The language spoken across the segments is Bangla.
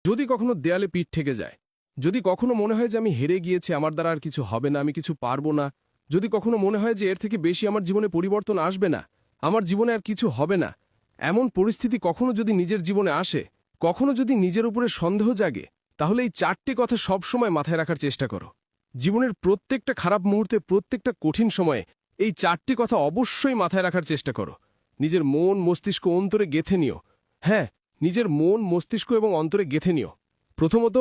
যদি কখনো দেয়ালে পিঠ ঠেকে যায়, যদি কখনো মনে হয় যে আমি হেরে গিয়েছি, আমার দ্বারা আর কিছু হবে না, আমি কিছু পারবো না, যদি কখনো মনে হয় যে এর থেকে বেশি আমার জীবনে পরিবর্তন আসবে না, আমার জীবনে আর কিছু হবে না, এমন পরিস্থিতি কখনো যদি নিজের জীবনে আসে, কখনো যদি নিজের উপরে সন্দেহ জাগে, তাহলে এই 4টি কথা সবসময় মাথায় রাখার চেষ্টা করো। জীবনের প্রত্যেকটা খারাপ মুহূর্তে, প্রত্যেকটা কঠিন সময়ে এই 4টি কথা অবশ্যই মাথায় রাখার চেষ্টা করো। নিজের মন, মস্তিষ্ক, অন্তরে গেঁথে নিও। হ্যাঁ, নিজের মন, মস্তিষ্ক এবং অন্তরে গেঁথে নিও। প্রথমত,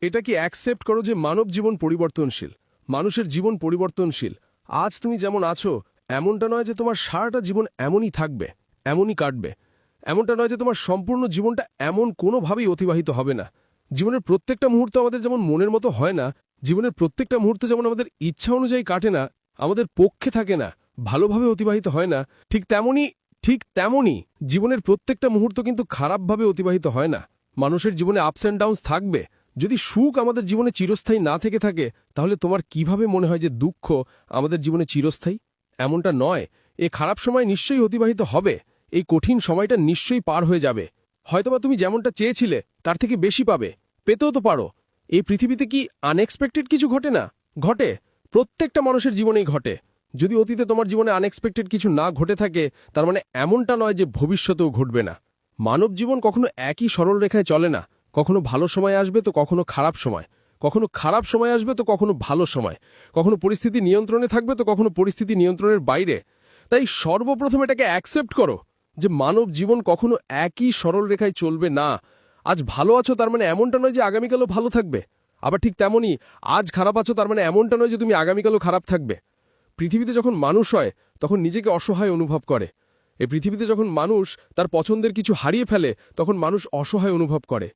এটা কি অ্যাকসেপ্ট করো যে মানব জীবন পরিবর্তনশীল, মানুষের জীবন পরিবর্তনশীল। আজ তুমি যেমন আছো, এমনটা নয় যে তোমার সারাটা জীবন এমনই থাকবে, এমনই কাটবে। এমনটা নয় যে তোমার সম্পূর্ণ জীবনটা এমন কোনোভাবেই অতিবাহিত হবে না। জীবনের প্রত্যেকটা মুহূর্ত আমাদের যেমন মনের মতো হয় না, জীবনের প্রত্যেকটা মুহূর্ত যেমন আমাদের ইচ্ছা অনুযায়ী কাটে না, আমাদের পক্ষে থাকে না, ভালোভাবে অতিবাহিত হয় না, ঠিক তেমনই জীবনের প্রত্যেকটা মুহূর্ত কিন্তু খারাপভাবে অতিবাহিত হয় না। মানুষের জীবনে আপস অ্যান্ড ডাউনস থাকবে। যদি সুখ আমাদের জীবনে চিরস্থায়ী না থেকে থাকে, তাহলে তোমার কিভাবে মনে হয় যে দুঃখ আমাদের জীবনে চিরস্থায়ী? এমনটা নয়। এ খারাপ সময় নিশ্চয়ই অতিবাহিত হবে, এই কঠিন সময়টা নিশ্চয়ই পার হয়ে যাবে। হয়তোবা তুমি যেমনটা চেয়েছিলে তার থেকে বেশি পাবে, পেতেও তো পারো। এই পৃথিবীতে কি আনএক্সপেক্টেড কিছু ঘটে না? ঘটে, প্রত্যেকটা মানুষের জীবনেই ঘটে। যদি অতীতে তোমার জীবনে আনএক্সপেক্টেড কিছু না ঘটে থাকে, তার মানে এমনটা নয় যে ভবিষ্যতেও ঘটবে না। মানব জীবন কখনো একই সরল রেখায় চলে না। কখনো ভালো সময় আসবে তো কখনো খারাপ সময়, কখনো খারাপ সময় আসবে তো কখনো ভালো সময়, কখনো পরিস্থিতি নিয়ন্ত্রণে থাকবে তো কখনো পরিস্থিতি নিয়ন্ত্রণের বাইরে। তাই সর্বপ্রথম এটাকে অ্যাকসেপ্ট করো যে মানব জীবন কখনো একই সরল রেখায় চলবে না। আজ ভালো আছো তার মানে এমনটা নয় যে আগামীকালও ভালো থাকবে। আবার ঠিক তেমনই, আজ খারাপ আছো তার মানে এমনটা নয় যে তুমি আগামীকালও খারাপ থাকবে। পৃথিবীতে যখন মানুষ হয় তখন নিজেকে অসহায় অনুভব করে। এই পৃথিবীতে যখন মানুষ তার পছন্দের কিছু হারিয়ে ফেলে, তখন মানুষ অসহায় অনুভব করে।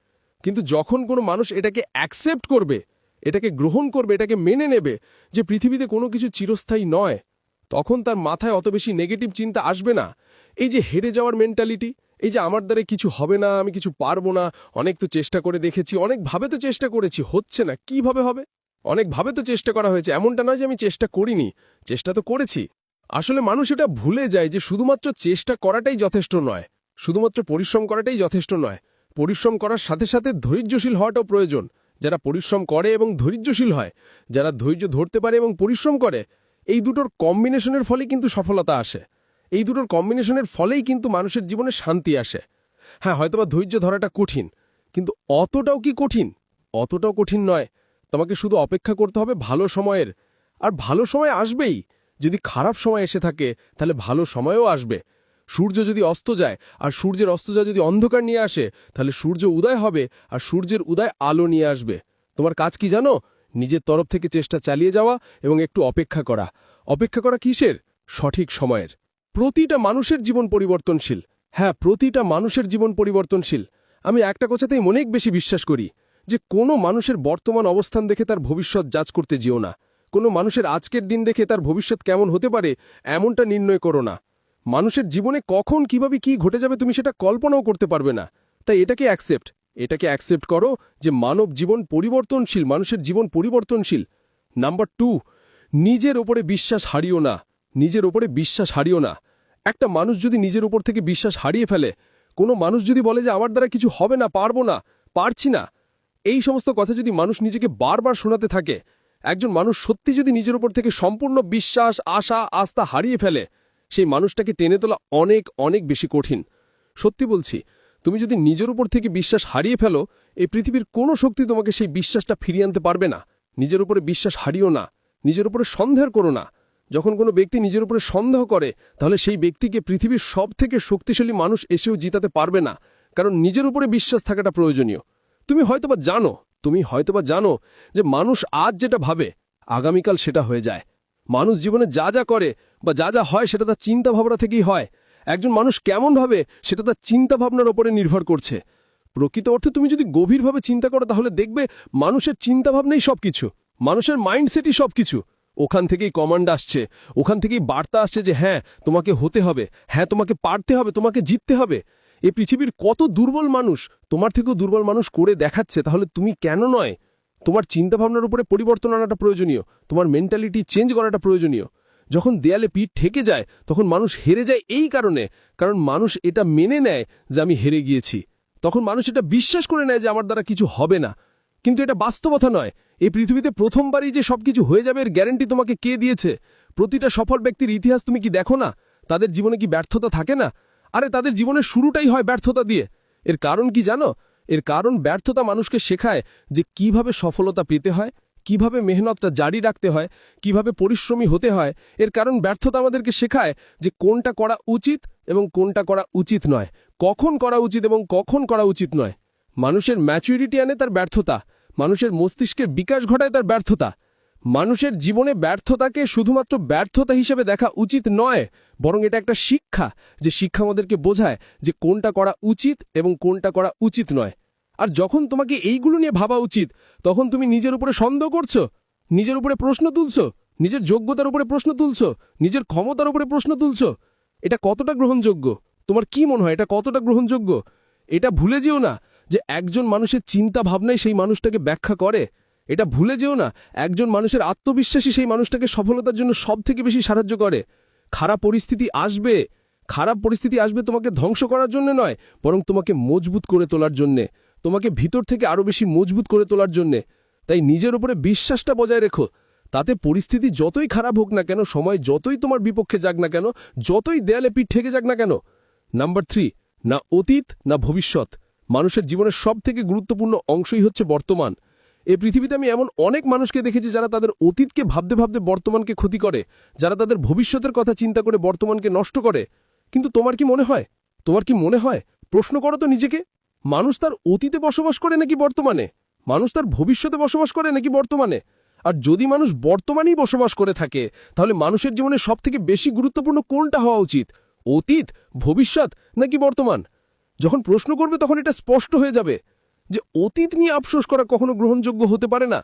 কিন্তু যখন কোনো মানুষ এটাকে অ্যাকসেপ্ট করবে, এটাকে গ্রহণ করবে, এটাকে মেনে নেবে যে পৃথিবীতে কোনো কিছু চিরস্থায়ী নয়, তখন তার মাথায় অত বেশি নেগেটিভ চিন্তা আসবে না। এই যে হেরে যাওয়ার মেন্টালিটি, এই যে আমার দ্বারা কিছু হবে না, আমি কিছু পারবো না, অনেক তো চেষ্টা করে দেখেছি, অনেকভাবে তো চেষ্টা করেছি, হচ্ছে না, কিভাবে হবে? অনেকভাবে তো চেষ্টা করা হয়েছে, এমনটা নয় যে আমি চেষ্টা করিনি, চেষ্টা তো করেছি। আসলে মানুষ এটা ভুলে যায় যে শুধুমাত্র চেষ্টা করাটাই যথেষ্ট নয়, শুধুমাত্র পরিশ্রম করাটাই যথেষ্ট নয়। পরিশ্রম করার সাথে সাথে ধৈর্যশীল হওয়াটাও প্রয়োজন। যারা পরিশ্রম করে এবং ধৈর্যশীল হয়, যারা ধৈর্য ধরতে পারে এবং পরিশ্রম করে, এই দুটোর কম্বিনেশনের ফলেই কিন্তু সফলতা আসে। এই দুটোর কম্বিনেশনের ফলেই কিন্তু মানুষের জীবনে শান্তি আসে। হ্যাঁ, হয়তোবা ধৈর্য ধরাটা কঠিন, কিন্তু অতটাও কি কঠিন? অতটাও কঠিন নয়। তোমাকে শুধু অপেক্ষা করতে হবে ভালো সময়ের। আর ভালো সময় আসবেই। যদি খারাপ সময় এসে থাকে, তাহলে ভালো সময়ও আসবে। সূর্য যদি অস্ত যায়, আর সূর্যের অস্ত যায় যদি অন্ধকার নিয়ে আসে, তাহলে সূর্য উদয় হবে, আর সূর্যের উদয় আলো নিয়ে আসবে। তোমার কাজ কি জানো? নিজের তরফ থেকে চেষ্টা চালিয়ে যাওয়া এবং একটু অপেক্ষা করা। অপেক্ষা করা কিসের? সঠিক সময়ের। প্রতিটা মানুষের জীবন পরিবর্তনশীল। হ্যাঁ, প্রতিটা মানুষের জীবন পরিবর্তনশীল। আমি একটা কথাতেই অনেক বেশি বিশ্বাস করি যে কোনো মানুষের বর্তমান অবস্থান দেখে তার ভবিষ্যৎ জাজ করতে যেও না। কোনো মানুষের আজকের দিন দেখে তার ভবিষ্যৎ কেমন হতে পারে এমনটা নির্ণয় করো না। মানুষের জীবনে কখন কিভাবে কি ঘটে যাবে তুমি সেটা কল্পনাও করতে পারবে না। তাই এটাকে অ্যাকসেপ্ট করো যে মানব জীবন পরিবর্তনশীল, মানুষের জীবন পরিবর্তনশীল। নাম্বার 2, নিজের ওপরে বিশ্বাস হারিও না। নিজের ওপরে বিশ্বাস হারিও না। একটা মানুষ যদি নিজের উপর থেকে বিশ্বাস হারিয়ে ফেলে, কোনো মানুষ যদি বলে যে আমার দ্বারা কিছু হবে না, পারবো না, পারছি না, এই সমস্ত কথা যদি মানুষ নিজেকে বারবার শোনাতে থাকে, একজন মানুষ সত্যি যদি নিজের উপর থেকে সম্পূর্ণ বিশ্বাস, আশা, আস্থা হারিয়ে ফেলে, সেই মানুষটাকে টেনে তোলা অনেক অনেক বেশি কঠিন। সত্যি বলছি, তুমি যদি নিজের উপর থেকে বিশ্বাস হারিয়ে ফেলো, এই পৃথিবীর কোনো শক্তি তোমাকে সেই বিশ্বাসটা ফিরিয়ে আনতে পারবে না। নিজের উপরে বিশ্বাস হারিও না, নিজের উপরে সন্দেহ করো না। যখন কোনো ব্যক্তি নিজের উপরে সন্দেহ করে, তাহলে সেই ব্যক্তিকে পৃথিবীর সবথেকে শক্তিশালী মানুষ এসেও জিতাতে পারবে না। কারণ নিজের উপরে বিশ্বাস থাকাটা প্রয়োজনীয়। তুমি হয়তোবা জানো যে মানুষ আজ যেটা ভাবে, আগামীকাল সেটা হয়ে যায়। মানুষ জীবনে যা যা করে বা যা যা হয় সেটা তার চিন্তাভাবনা থেকেই হয়। একজন মানুষ কেমন ভাবে সেটা তার চিন্তাভাবনার ওপরে নির্ভর করছে। প্রকৃত অর্থে তুমি যদি গভীরভাবে চিন্তা করো, তাহলে দেখবে মানুষের চিন্তাভাবনাই সবকিছু, মানুষের মাইন্ডসেটই সবকিছু। ওখান থেকেই কমান্ড আসছে, ওখান থেকেই বার্তা আসছে যে হ্যাঁ তোমাকে হতে হবে, হ্যাঁ তোমাকে পারতে হবে, তোমাকে জিততে হবে। এই পৃথিবীর কত দুর্বল মানুষ তোমার থেকেও দুর্বল মানুষ করে দেখাচ্ছে, তাহলে তুমি কেন নয়? তোমার চিন্তাভাবনার উপরে পরিবর্তন আনাটা প্রয়োজনীয়, তোমার মেন্টালিটি চেঞ্জ করাটা প্রয়োজনীয়। যখন দেয়ালে পিঠ ঠেকে যায়, তখন মানুষ হেরে যায় এই কারণে, কারণ মানুষ এটা মেনে নেয় যে আমি হেরে গিয়েছি। তখন মানুষ এটা বিশ্বাস করে নেয় যে আমার দ্বারা কিছু হবে না। কিন্তু এটা বাস্তবতা নয়। এই পৃথিবীতে প্রথমবারই যে সবকিছু হয়ে যাবে এর গ্যারান্টি তোমাকে কে দিয়েছে? প্রতিটা সফল ব্যক্তির ইতিহাস তুমি কি দেখো না? তাদের জীবনে কি ব্যর্থতা থাকে না? আরে তাদের জীবনের শুরুটাই হয় ব্যর্থতা দিয়ে। এর কারণ কি জানো? এর কারণ ব্যর্থতা মানুষকে শেখায় যে কিভাবে সফলতা পেতে হয়, কিভাবে মেহনতটা জারি রাখতে হয়, কিভাবে পরিশ্রমী হতে হয়। এর কারণ ব্যর্থতা আমাদেরকে শেখায় যে কোনটা করা উচিত এবং কোনটা করা উচিত নয়, কখন করা উচিত এবং কখন করা উচিত নয়। মানুষের ম্যাচুরিটি আনে তার ব্যর্থতা, মানুষের মস্তিষ্কের বিকাশ ঘটায় তার ব্যর্থতা। মানুষের জীবনে ব্যর্থতাকে শুধুমাত্র ব্যর্থতা হিসেবে দেখা উচিত নয়, বরং এটা একটা শিক্ষা, যে শিক্ষা আমাদেরকে বোঝায় যে কোনটা করা উচিত এবং কোনটা করা উচিত নয়। আর যখন তোমাকে এইগুলো নিয়ে ভাবা উচিত, তখন তুমি নিজের উপরে সন্দেহ করছো, নিজের উপরে প্রশ্ন তুলছো, নিজের যোগ্যতার উপরে প্রশ্ন তুলছো, নিজের ক্ষমতার উপরে প্রশ্ন তুলছো। এটা কতটা গ্রহণযোগ্য? তোমার কি মনে হয় এটা কতটা গ্রহণযোগ্য? এটা ভুলে যেও না যে একজন মানুষের চিন্তা ভাবনাই সেই মানুষটাকে ব্যাখ্যা করে। এটা ভুলে যেও না একজন মানুষের আত্মবিশ্বাসী সেই মানুষটাকে সফলতার জন্য সবথেকে বেশি সাহায্য করে। খারাপ পরিস্থিতি আসবে, খারাপ পরিস্থিতি আসবে তোমাকে ধ্বংস করার জন্য নয়, বরং তোমাকে মজবুত করে তোলার জন্যে, তোমাকে ভিতর থেকে আরও বেশি মজবুত করে তোলার জন্যে। তাই নিজের উপরে বিশ্বাসটা বজায় রেখো। তাতে পরিস্থিতি যতই খারাপ হোক না কেন, সময় যতই তোমার বিপক্ষে যাক না কেন, যতই দেয়ালে পিঠ ঠেকে যাক না কেন। নাম্বার 3, না অতীত না ভবিষ্যৎ। মানুষের জীবনের সবথেকে গুরুত্বপূর্ণ অংশই হচ্ছে বর্তমান। এই পৃথিবীতে আমি এমন অনেক মানুষকে দেখেছি যারা তাদের অতীতকে ভাবতে ভাবতে বর্তমানকে ক্ষতি করে, যারা তাদের ভবিষ্যতের কথা চিন্তা করে বর্তমানকে নষ্ট করে। কিন্তু তোমার কি মনে হয়? তোমার কি মনে হয়? প্রশ্ন করো তো নিজেকে, মানুষ তার অতীতে বসবাস করে নাকি বর্তমানে? মানুষ তার ভবিষ্যতে বসবাস করে নাকি বর্তমানে? আর যদি মানুষ বর্তমানেই বসবাস করে থাকে, তাহলে মানুষের জীবনে সবথেকে বেশি গুরুত্বপূর্ণ কোনটা হওয়া উচিত? অতীত, ভবিষ্যৎ নাকি বর্তমান? যখন প্রশ্ন করবে তখন এটা স্পষ্ট হয়ে যাবে যে অতীত নিয়ে আফসোস করা কখনো গ্রহণযোগ্য হতে পারে না।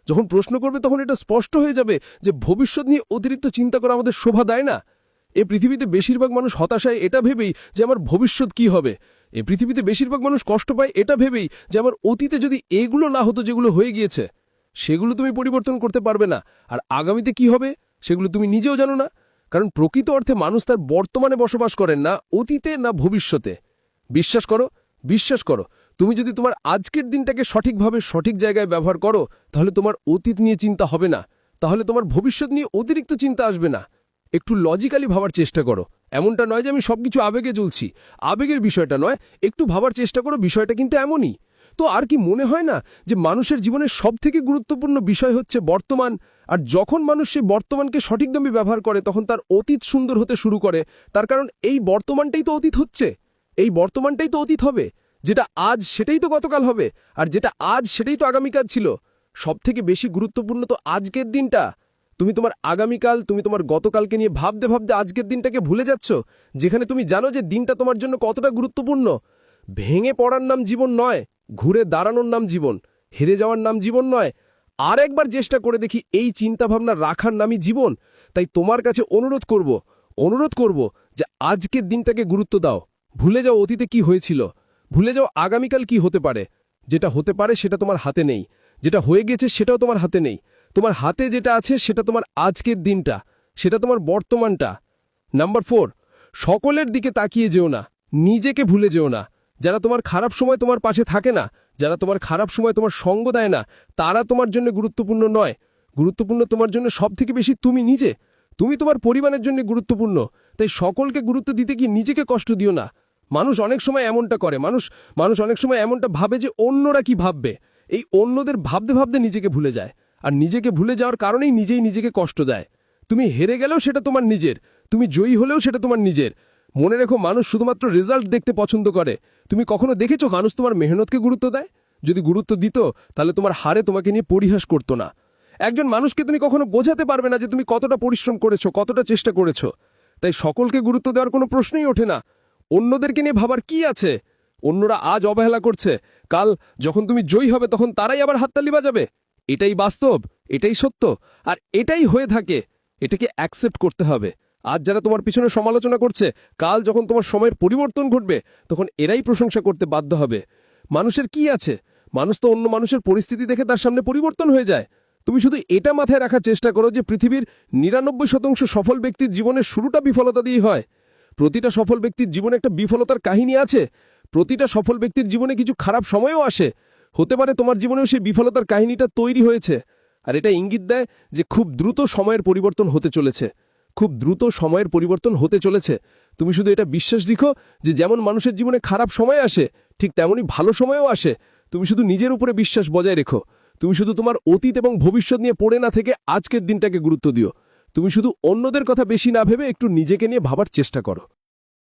যখন প্রশ্ন করবে তখন এটা স্পষ্ট হয়ে যাবে যে ভবিষ্যৎ নিয়ে অতিরিক্ত চিন্তা করা আমাদের শোভা দেয় না। এ পৃথিবীতে বেশিরভাগ মানুষ হতাশায় এটা ভেবেই যে আমার ভবিষ্যৎ কি হবে। এ পৃথিবীতে বেশিরভাগ মানুষ কষ্ট পায় এটা ভেবেই যে আমার অতীতে যদি এগুলো না হতো যেগুলো হয়ে গিয়েছে, সেগুলো তুমি পরিবর্তন করতে পারবে না। আর আগামীতে কি হবে সেগুলো তুমি নিজেও জানো না। কারণ প্রকৃত অর্থে মানুষ তার বর্তমানে বসবাস করেন না অতীতে না ভবিষ্যতে। বিশ্বাস করো, বিশ্বাস করো, তুমি যদি তোমার আজকের দিনটাকে সঠিকভাবে সঠিক জায়গায় ব্যবহার করো, তাহলে তোমার অতীত নিয়ে চিন্তা হবে না, তাহলে তোমার ভবিষ্যৎ নিয়ে অতিরিক্ত চিন্তা আসবে না। একটু লজিক্যালি ভাবার চেষ্টা করো। এমনটা নয় যে আমি সবকিছু আবেগে জ্বলছি, আবেগের বিষয়টা নয়, একটু ভাবার চেষ্টা করো, বিষয়টা কিন্তু এমনই। তো আর কি মনে হয় না যে মানুষের জীবনের সবথেকে গুরুত্বপূর্ণ বিষয় হচ্ছে বর্তমান? আর যখন মানুষ সেই বর্তমানকে সঠিকভাবে ব্যবহার করে, তখন তার অতীত সুন্দর হতে শুরু করে। তার কারণ এই বর্তমানটাই তো অতীত হচ্ছে, এই বর্তমানটাই তো অতীত হবে। যেটা আজ সেটাই তো গতকাল হবে, আর যেটা আজ সেটাই তো আগামীকাল ছিল। সবথেকে বেশি গুরুত্বপূর্ণ তো আজকের দিনটা। তুমি তোমার আগামীকাল, তুমি তোমার গতকালকে নিয়ে ভাবতে ভাবতে আজকের দিনটাকে ভুলে যাচ্ছ, যেখানে তুমি জানো যে দিনটা তোমার জন্য কতটা গুরুত্বপূর্ণ। ভেঙে পড়ার নাম জীবন নয়, ঘুরে দাঁড়ানোর নাম জীবন, হেরে যাওয়ার নাম জীবন নয়। আর একবার চেষ্টা করে দেখি এই চিন্তাভাবনা রাখার নামই জীবন। তাই তোমার কাছে অনুরোধ করব যে আজকের দিনটাকে গুরুত্ব দাও। ভুলে যাও অতীতে কি হয়েছিল, ভুলে যাও আগামীকাল কি হতে পারে। যেটা হতে পারে সেটা তোমার হাতে নেই, যেটা হয়ে গেছে সেটাও তোমার হাতে নেই। তোমার হাতে যেটা আছে সেটা তোমার আজকের দিনটা, সেটা তোমার বর্তমানটা। নাম্বার 4, সকলের দিকে তাকিয়ে যেও না, নিজেকে ভুলে যেও না। যারা তোমার খারাপ সময় তোমার পাশে থাকে না, যারা তোমার খারাপ সময় তোমার সঙ্গ দেয় না, তারা তোমার জন্য গুরুত্বপূর্ণ নয়। গুরুত্বপূর্ণ তোমার জন্য সবথেকে বেশি তুমি নিজে। তুমি তোমার পরিবারের জন্য গুরুত্বপূর্ণ। তাই সকলকে গুরুত্ব দিতে গিয়ে নিজেকে কষ্ট দিও না। মানুষ অনেক সময় এমনটা করে, মানুষ অনেক সময় এমনটা ভাবে যে অন্যরা কি ভাববে। এই অন্যদের ভাবতে ভাবতে নিজেকে ভুলে যায়, আর নিজেকে ভুলে যাওয়ার কারণেই নিজেই নিজেকে কষ্ট দেয়। তুমি হেরে গেলেও সেটা তোমার নিজের, তুমি জয়ী হলেও সেটা তোমার নিজের। মনে রেখো, মানুষ শুধুমাত্র রেজাল্ট দেখতে পছন্দ করে। তুমি কখনো দেখেছো মানুষ তোমার মেহনতকে গুরুত্ব দেয়? যদি গুরুত্ব দিত, তাহলে তোমার হারে তোমাকে নিয়ে পরিহাস করতো না। একজন মানুষকে তুমি কখনো বোঝাতে পারবে না যে তুমি কতটা পরিশ্রম করেছো, কতটা চেষ্টা করেছো। তাই সকলকে গুরুত্ব দেওয়ার কোনো প্রশ্নই ওঠে না। অন্যদেরকে নিয়ে ভাবার কি আছে? অন্যরা আজ অবহেলা করছে, কাল যখন তুমি জয়ী হবে তখন তারাই আবার হাততালি বাজাবে। এটাই বাস্তব, এটাই সত্য, আর এটাই হয়ে থাকে। এটাকে অ্যাকসেপ্ট করতে হবে। আজ যারা তোমার পিছনে সমালোচনা করছে, কাল যখন তোমার সময়ের পরিবর্তন ঘটবে, তখন এরাই প্রশংসা করতে বাধ্য হবে। মানুষের কি আছে? মানুষ তো অন্য মানুষের পরিস্থিতি দেখে তার সামনে পরিবর্তন হয়ে যায়। তুমি শুধু এটা মাথায় রাখার চেষ্টা করো যে পৃথিবীর 99% সফল ব্যক্তির জীবনের শুরুটা বিফলতা দিয়েই হয়। প্রতিটা সফল ব্যক্তির জীবনে একটা বিফলতার কাহিনী আছে। প্রতিটা সফল ব্যক্তির জীবনে কিছু খারাপ সময়ও আসে। হতে পারে তোমার জীবনেও সেই বিফলতার কাহিনীটা তৈরি হয়েছে, আর এটা ইঙ্গিত দেয় যে খুব দ্রুত সময়ের পরিবর্তন হতে চলেছে। খুব দ্রুত সময়ের পরিবর্তন হতে চলেছে। তুমি শুধু এটা বিশ্বাস রেখো যে যেমন মানুষের জীবনে খারাপ সময় আসে, ঠিক তেমনই ভালো সময়ও আসে। তুমি শুধু নিজের উপরে বিশ্বাস বজায় রেখো। তুমি শুধু তোমার অতীত এবং ভবিষ্যৎ নিয়ে পড়ে না থেকে আজকের দিনটাকে গুরুত্ব দিও। তুমি শুধু অন্যদের কথা বেশি না ভেবে একটু নিজেকে নিয়ে ভাবার চেষ্টা করো।